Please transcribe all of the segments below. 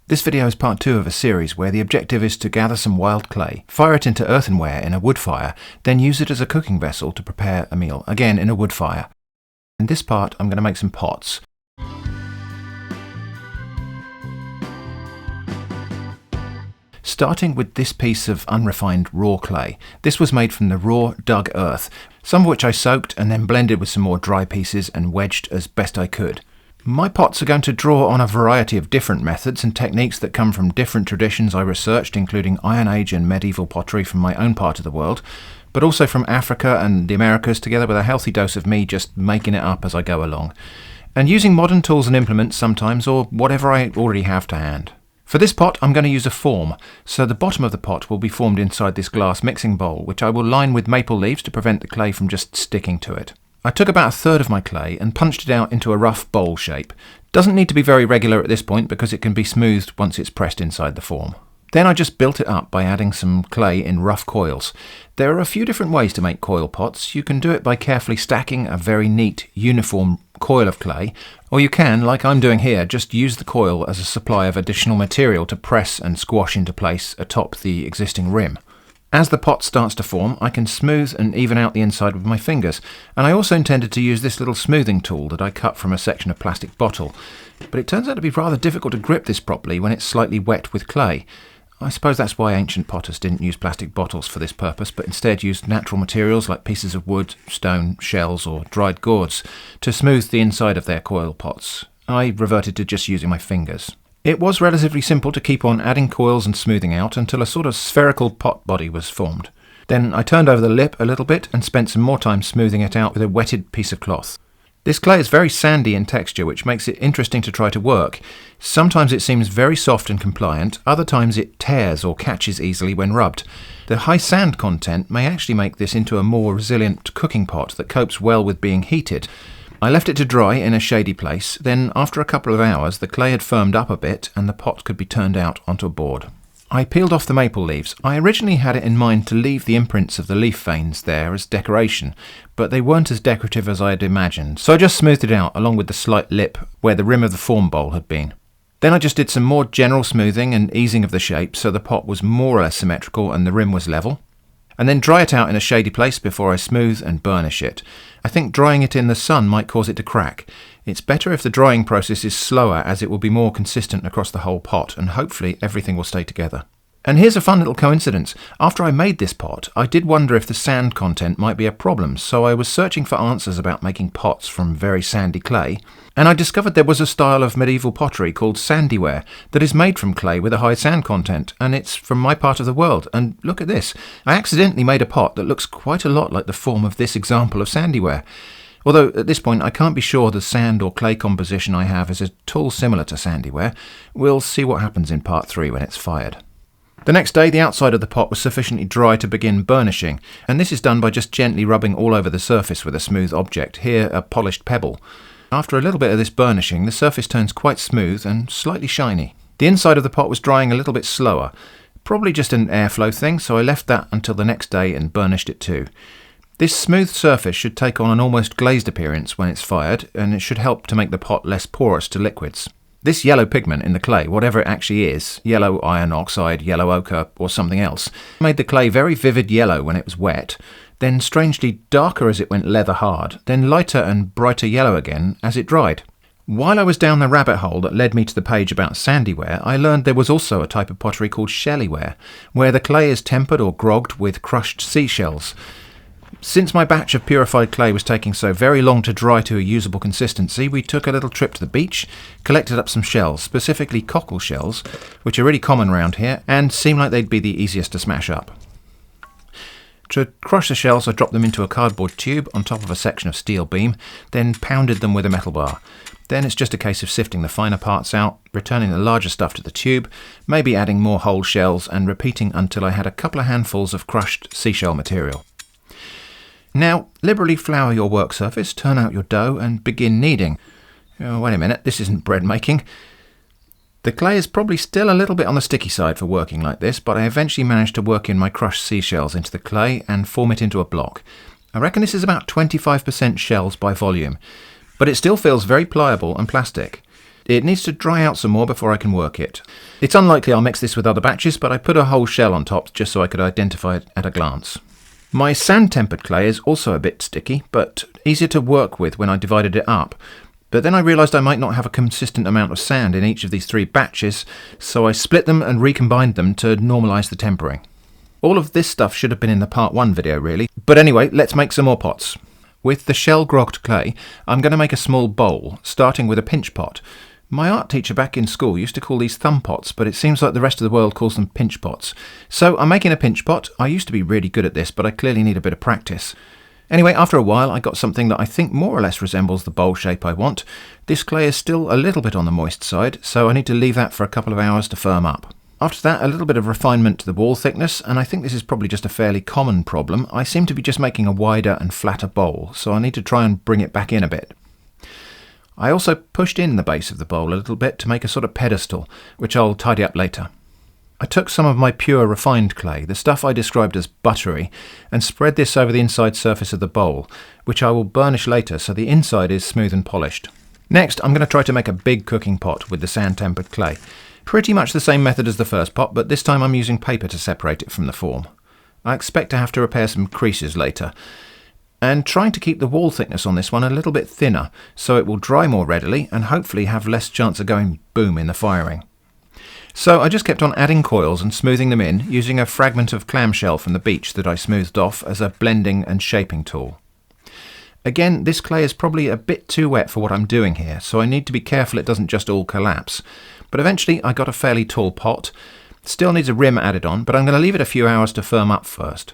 This video is part 2 of a series where the objective is to gather some wild clay, fire it into earthenware in a wood fire, then use it as a cooking vessel to prepare a meal, again in a wood fire. In this part I'm going to make some pots. Starting with this piece of unrefined raw clay. This was made from the raw dug earth, some of which I soaked and then blended with some more dry pieces and wedged as best I could. My pots are going to draw on a variety of different methods and techniques that come from different traditions I researched, including Iron Age and medieval pottery from my own part of the world, but also from Africa and the Americas, together with a healthy dose of me just making it up as I go along, and using modern tools and implements sometimes, or whatever I already have to hand. For this pot I'm going to use a form, so the bottom of the pot will be formed inside this glass mixing bowl, which I will line with maple leaves to prevent the clay from just sticking to it. I took about a third of my clay and punched it out into a rough bowl shape. Doesn't need to be very regular at this point because it can be smoothed once it's pressed inside the form. Then I just built it up by adding some clay in rough coils. There are a few different ways to make coil pots. You can do it by carefully stacking a very neat, uniform coil of clay, or you can, like I'm doing here, just use the coil as a supply of additional material to press and squash into place atop the existing rim. As the pot starts to form, I can smooth and even out the inside with my fingers, and I also intended to use this little smoothing tool that I cut from a section of plastic bottle, but it turns out to be rather difficult to grip this properly when it's slightly wet with clay. I suppose that's why ancient potters didn't use plastic bottles for this purpose, but instead used natural materials like pieces of wood, stone, shells or dried gourds to smooth the inside of their coil pots. I reverted to just using my fingers. It was relatively simple to keep on adding coils and smoothing out until a sort of spherical pot body was formed. Then I turned over the lip a little bit and spent some more time smoothing it out with a wetted piece of cloth. This clay is very sandy in texture, which makes it interesting to try to work. Sometimes it seems very soft and compliant, other times it tears or catches easily when rubbed. The high sand content may actually make this into a more resilient cooking pot that copes well with being heated. I left it to dry in a shady place, then after a couple of hours the clay had firmed up a bit and the pot could be turned out onto a board. I peeled off the maple leaves. I originally had it in mind to leave the imprints of the leaf veins there as decoration, but they weren't as decorative as I had imagined, so I just smoothed it out along with the slight lip where the rim of the form bowl had been. Then I just did some more general smoothing and easing of the shape so the pot was more or less symmetrical and the rim was level. And then dry it out in a shady place before I smooth and burnish it. I think drying it in the sun might cause it to crack. It's better if the drying process is slower, as it will be more consistent across the whole pot and hopefully everything will stay together. And here's a fun little coincidence. After I made this pot, I did wonder if the sand content might be a problem, so I was searching for answers about making pots from very sandy clay, and I discovered there was a style of medieval pottery called sandyware that is made from clay with a high sand content, and it's from my part of the world. And look at this. I accidentally made a pot that looks quite a lot like the form of this example of sandyware. Although at this point I can't be sure the sand or clay composition I have is at all similar to sandyware. We'll see what happens in part 3 when it's fired. The next day the outside of the pot was sufficiently dry to begin burnishing, and this is done by just gently rubbing all over the surface with a smooth object, here a polished pebble. After a little bit of this burnishing, the surface turns quite smooth and slightly shiny. The inside of the pot was drying a little bit slower, probably just an airflow thing, so I left that until the next day and burnished it too. This smooth surface should take on an almost glazed appearance when it's fired, and it should help to make the pot less porous to liquids. This yellow pigment in the clay, whatever it actually is, yellow iron oxide, yellow ochre or something else, made the clay very vivid yellow when it was wet, then strangely darker as it went leather hard, then lighter and brighter yellow again as it dried. While I was down the rabbit hole that led me to the page about sandyware, I learned there was also a type of pottery called shellyware, where the clay is tempered or grogged with crushed seashells. Since my batch of purified clay was taking so very long to dry to a usable consistency, we took a little trip to the beach, collected up some shells, specifically cockle shells, which are really common around here, and seem like they'd be the easiest to smash up. To crush the shells, I dropped them into a cardboard tube on top of a section of steel beam, then pounded them with a metal bar. Then it's just a case of sifting the finer parts out, returning the larger stuff to the tube, maybe adding more whole shells, and repeating until I had a couple of handfuls of crushed seashell material. Now, liberally flour your work surface, turn out your dough and begin kneading. Oh, wait a minute, this isn't bread making. The clay is probably still a little bit on the sticky side for working like this, but I eventually managed to work in my crushed seashells into the clay and form it into a block. I reckon this is about 25% shells by volume, but it still feels very pliable and plastic. It needs to dry out some more before I can work it. It's unlikely I'll mix this with other batches, but I put a whole shell on top just so I could identify it at a glance. My sand-tempered clay is also a bit sticky, but easier to work with when I divided it up. But then I realised I might not have a consistent amount of sand in each of these 3 batches, so I split them and recombined them to normalise the tempering. All of this stuff should have been in the part 1 video really, but anyway, let's make some more pots. With the shell-grogged clay, I'm going to make a small bowl, starting with a pinch pot. My art teacher back in school used to call these thumb pots, but it seems like the rest of the world calls them pinch pots. So I'm making a pinch pot. I used to be really good at this, but I clearly need a bit of practice. Anyway, after a while I got something that I think more or less resembles the bowl shape I want. This clay is still a little bit on the moist side, so I need to leave that for a couple of hours to firm up. After that, a little bit of refinement to the wall thickness, and I think this is probably just a fairly common problem. I seem to be just making a wider and flatter bowl, so I need to try and bring it back in a bit. I also pushed in the base of the bowl a little bit to make a sort of pedestal, which I'll tidy up later. I took some of my pure refined clay, the stuff I described as buttery, and spread this over the inside surface of the bowl, which I will burnish later so the inside is smooth and polished. Next, I'm going to try to make a big cooking pot with the sand-tempered clay. Pretty much the same method as the first pot, but this time I'm using paper to separate it from the form. I expect to have to repair some creases later, and trying to keep the wall thickness on this one a little bit thinner so it will dry more readily and hopefully have less chance of going boom in the firing. So I just kept on adding coils and smoothing them in using a fragment of clamshell from the beach that I smoothed off as a blending and shaping tool. Again, this clay is probably a bit too wet for what I'm doing here, so I need to be careful it doesn't just all collapse. But eventually I got a fairly tall pot. Still needs a rim added on, but I'm going to leave it a few hours to firm up first.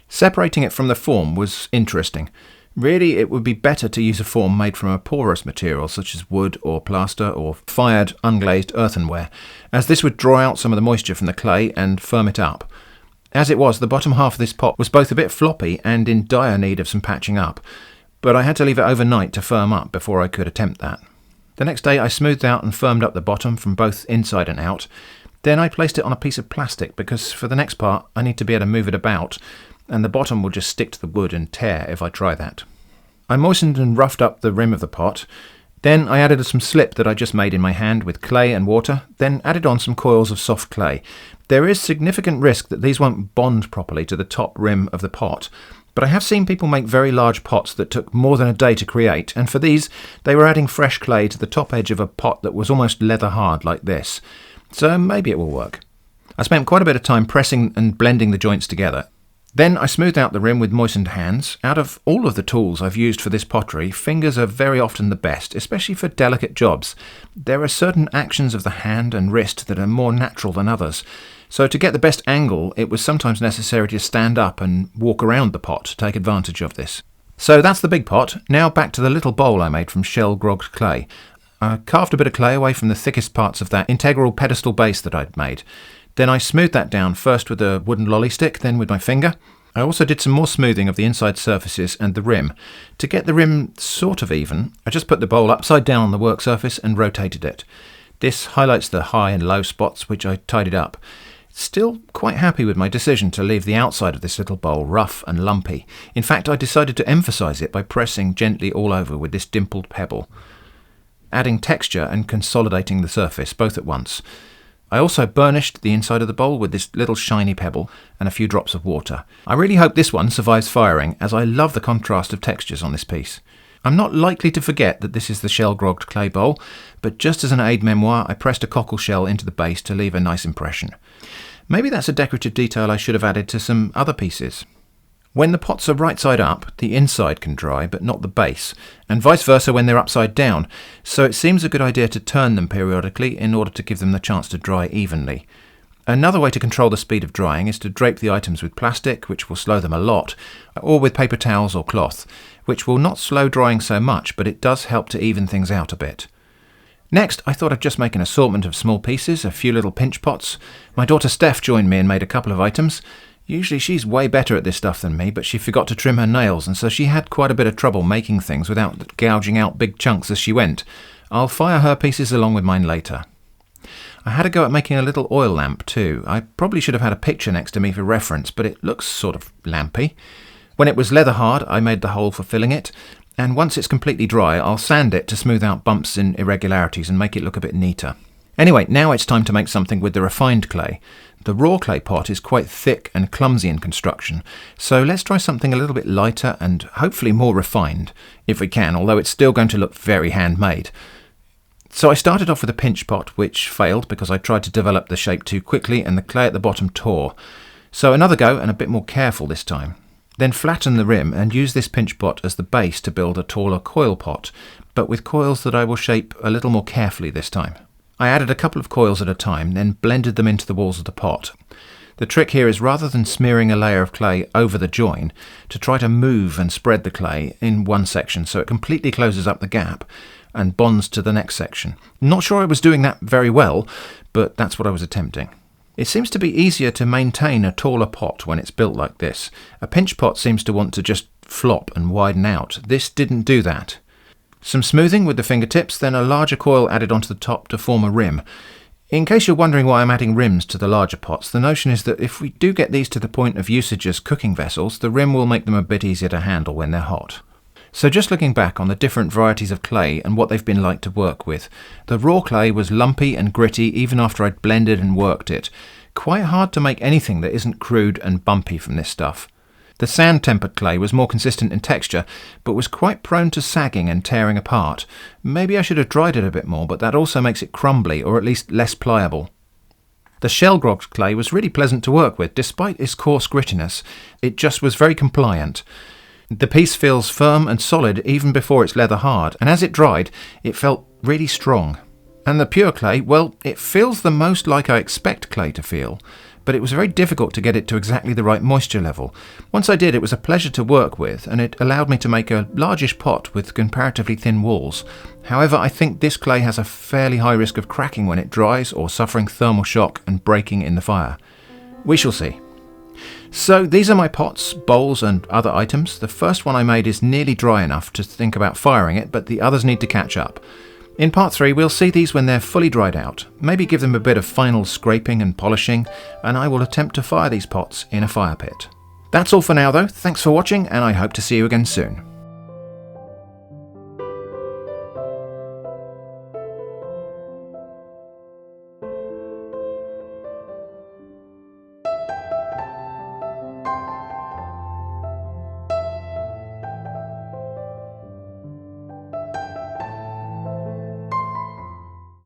Separating it from the form was interesting. Really, it would be better to use a form made from a porous material such as wood or plaster or fired unglazed earthenware, as this would draw out some of the moisture from the clay and firm it up. As it was, the bottom half of this pot was both a bit floppy and in dire need of some patching up, but I had to leave it overnight to firm up before I could attempt that. The next day I smoothed out and firmed up the bottom from both inside and out. Then I placed it on a piece of plastic because for the next part I need to be able to move it about, and the bottom will just stick to the wood and tear if I try that. I moistened and roughed up the rim of the pot. Then I added some slip that I just made in my hand with clay and water, then added on some coils of soft clay. There is significant risk that these won't bond properly to the top rim of the pot, but I have seen people make very large pots that took more than a day to create, and for these they were adding fresh clay to the top edge of a pot that was almost leather hard like this. So maybe it will work. I spent quite a bit of time pressing and blending the joints together. Then I smoothed out the rim with moistened hands. Out of all of the tools I've used for this pottery, fingers are very often the best, especially for delicate jobs. There are certain actions of the hand and wrist that are more natural than others. So to get the best angle, it was sometimes necessary to stand up and walk around the pot to take advantage of this. So that's the big pot. Now back to the little bowl I made from shell-grogged clay. I carved a bit of clay away from the thickest parts of that integral pedestal base that I'd made. Then I smoothed that down, first with a wooden lolly stick, then with my finger. I also did some more smoothing of the inside surfaces and the rim. To get the rim sort of even, I just put the bowl upside down on the work surface and rotated it. This highlights the high and low spots, which I tidied up. Still quite happy with my decision to leave the outside of this little bowl rough and lumpy. In fact, I decided to emphasise it by pressing gently all over with this dimpled pebble, adding texture and consolidating the surface both at once. I also burnished the inside of the bowl with this little shiny pebble and a few drops of water. I really hope this one survives firing, as I love the contrast of textures on this piece. I'm not likely to forget that this is the shell-grogged clay bowl, but just as an aide-memoire I pressed a cockle shell into the base to leave a nice impression. Maybe that's a decorative detail I should have added to some other pieces. When the pots are right side up, the inside can dry, but not the base, and vice versa when they're upside down, so it seems a good idea to turn them periodically in order to give them the chance to dry evenly. Another way to control the speed of drying is to drape the items with plastic, which will slow them a lot, or with paper towels or cloth, which will not slow drying so much, but it does help to even things out a bit. Next, I thought I'd just make an assortment of small pieces, a few little pinch pots. My daughter Steph joined me and made a couple of items. Usually she's way better at this stuff than me, but she forgot to trim her nails, and so she had quite a bit of trouble making things without gouging out big chunks as she went. I'll fire her pieces along with mine later. I had a go at making a little oil lamp too. I probably should have had a picture next to me for reference, but it looks sort of lampy. When it was leather hard, I made the hole for filling it. and once it's completely dry, I'll sand it to smooth out bumps and irregularities and make it look a bit neater. Anyway, now it's time to make something with the refined clay. The raw clay pot is quite thick and clumsy in construction, so let's try something a little bit lighter and hopefully more refined, if we can, although it's still going to look very handmade. So I started off with a pinch pot, which failed because I tried to develop the shape too quickly and the clay at the bottom tore. So another go, and a bit more careful this time. Then flatten the rim and use this pinch pot as the base to build a taller coil pot, but with coils that I will shape a little more carefully this time. I added a couple of coils at a time, then blended them into the walls of the pot. The trick here is, rather than smearing a layer of clay over the join, to try to move and spread the clay in one section so it completely closes up the gap and bonds to the next section. Not sure I was doing that very well, but that's what I was attempting. It seems to be easier to maintain a taller pot when it's built like this. A pinch pot seems to want to just flop and widen out. This didn't do that. Some smoothing with the fingertips, then a larger coil added onto the top to form a rim. In case you're wondering why I'm adding rims to the larger pots, the notion is that if we do get these to the point of usage as cooking vessels, the rim will make them a bit easier to handle when they're hot. So just looking back on the different varieties of clay and what they've been like to work with, the raw clay was lumpy and gritty even after I'd blended and worked it. Quite hard to make anything that isn't crude and bumpy from this stuff. The sand-tempered clay was more consistent in texture, but was quite prone to sagging and tearing apart. Maybe I should have dried it a bit more, but that also makes it crumbly, or at least less pliable. The shell-grogged clay was really pleasant to work with. Despite its coarse grittiness, it just was very compliant. The piece feels firm and solid even before it's leather hard, and as it dried, it felt really strong. And the pure clay, well, it feels the most like I expect clay to feel, but it was very difficult to get it to exactly the right moisture level. Once I did, it was a pleasure to work with, and it allowed me to make a largish pot with comparatively thin walls. However, I think this clay has a fairly high risk of cracking when it dries or suffering thermal shock and breaking in the fire. We shall see. So these are my pots, bowls and other items. The first one I made is nearly dry enough to think about firing it, but the others need to catch up. In part 3, we'll see these when they're fully dried out, maybe give them a bit of final scraping and polishing, and I will attempt to fire these pots in a fire pit. That's all for now though, thanks for watching, and I hope to see you again soon.